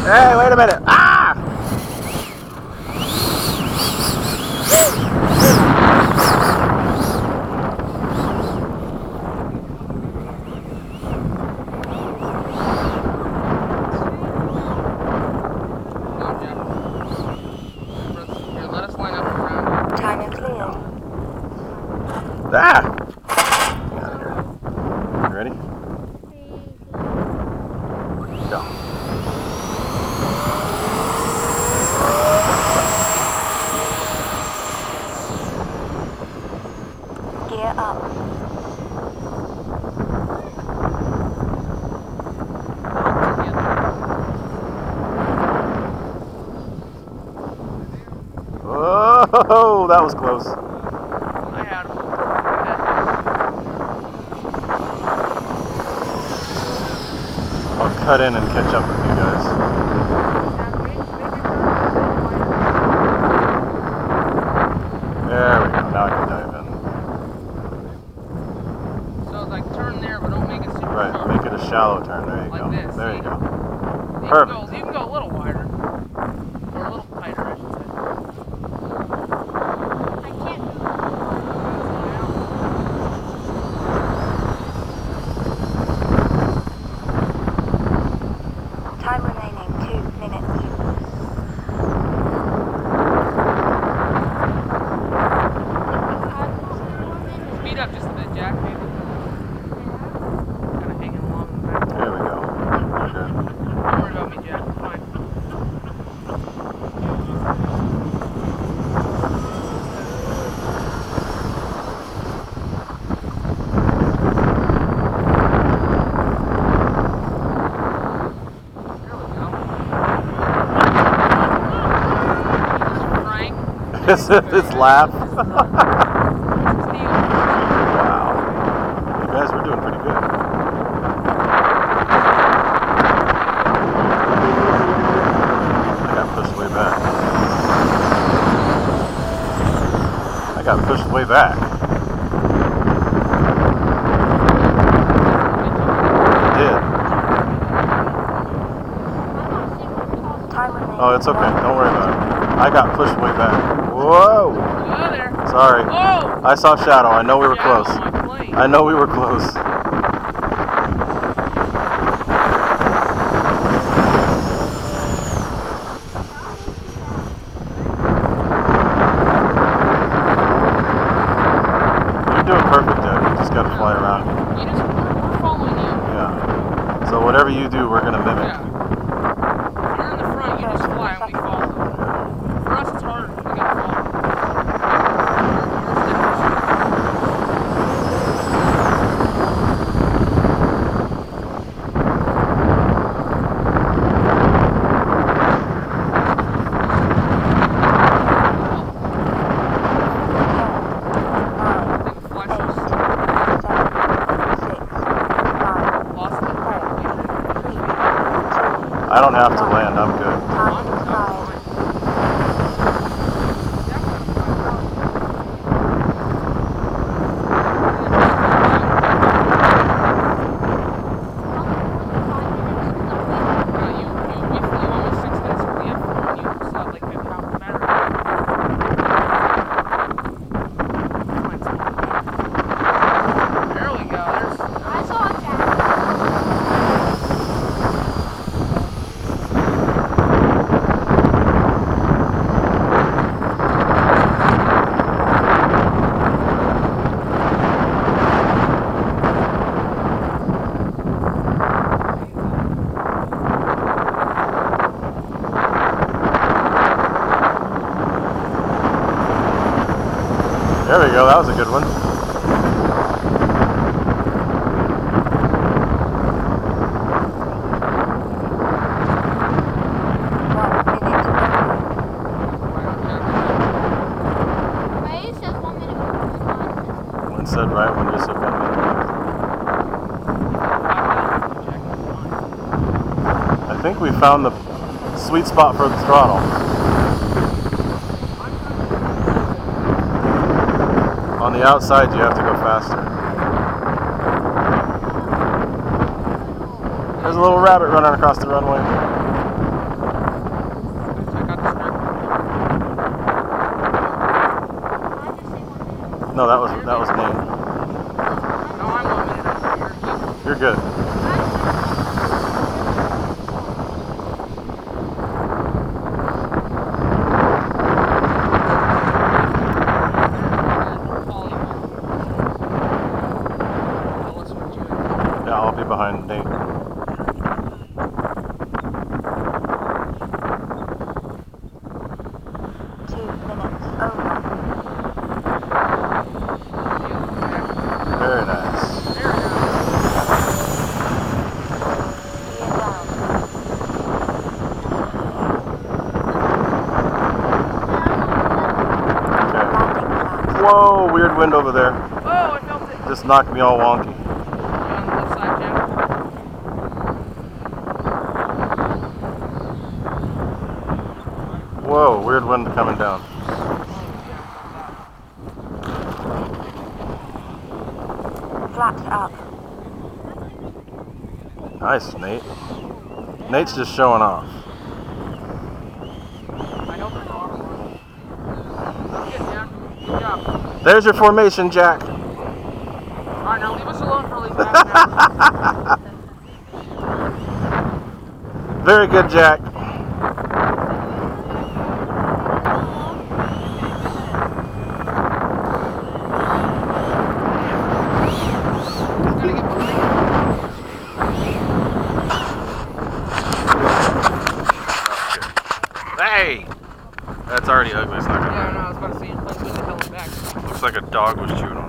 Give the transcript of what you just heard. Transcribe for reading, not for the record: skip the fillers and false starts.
Hey, wait a minute. Ah! Here, let us line up around. Time and clear. Ah! Get out of here. You ready? Go. Gear up. Oh, that was close. I had him. I'll cut in and catch up with you guys. There we go. Now I can dive in. So it's like turn there, but don't make it super Right. sharp. Make it a shallow turn. There you Like go. this, There see? you go. You Perfect. can go a little wider. Or a little tighter, I should say. Time remaining 2 minutes. Speed up just a bit, Jack, maybe. Kind of hanging along in the back. There we go. Good. Don't worry about me, Jack. It's fine. There we go. Frank. This laugh. Steve. Wow. You guys were doing pretty good. I got pushed way back. I got pushed way back. I did. Time remaining. Oh, it's okay. Don't worry about it. I got pushed way back. Whoa! Oh, there. Sorry. Oh! I saw shadow. I know we were Shadow close. on my plane. I know we were close. You're doing perfect, Dad. You just gotta fly around. We're following you. Yeah. So whatever you do, we're gonna mimic. Yeah. If you're in the front, you just fly and we follow. For us, it's harder because we gotta follow. I don't have to land. I'm good. There we go. That was a good one. One said right, one just said 1 minute. I think we found the sweet spot for the throttle. On the outside, you have to go faster. There's a little rabbit running across the runway. No, that was Nate. No, I'm 1 minute over here. You're good. Yeah, I'll be behind Nate. 2 minutes over. Very nice. Gear down. Okay. Landing flat. Whoa, weird wind over there. Oh, I felt it. Just knocked me all wonky. On the left side, Jack. Whoa, weird wind coming down. Flat up. Nice, Nate. Nate's just showing off. I know there's a lot of one. Good, Jack. Good job. There's your formation, Jack. Alright, now leave us alone for at least half an hour. Very good, Jack. Hey! That's already ugly. It's not Yeah, I gonna know, I was about to say, like, with the hell back. Looks like a dog was chewing on it.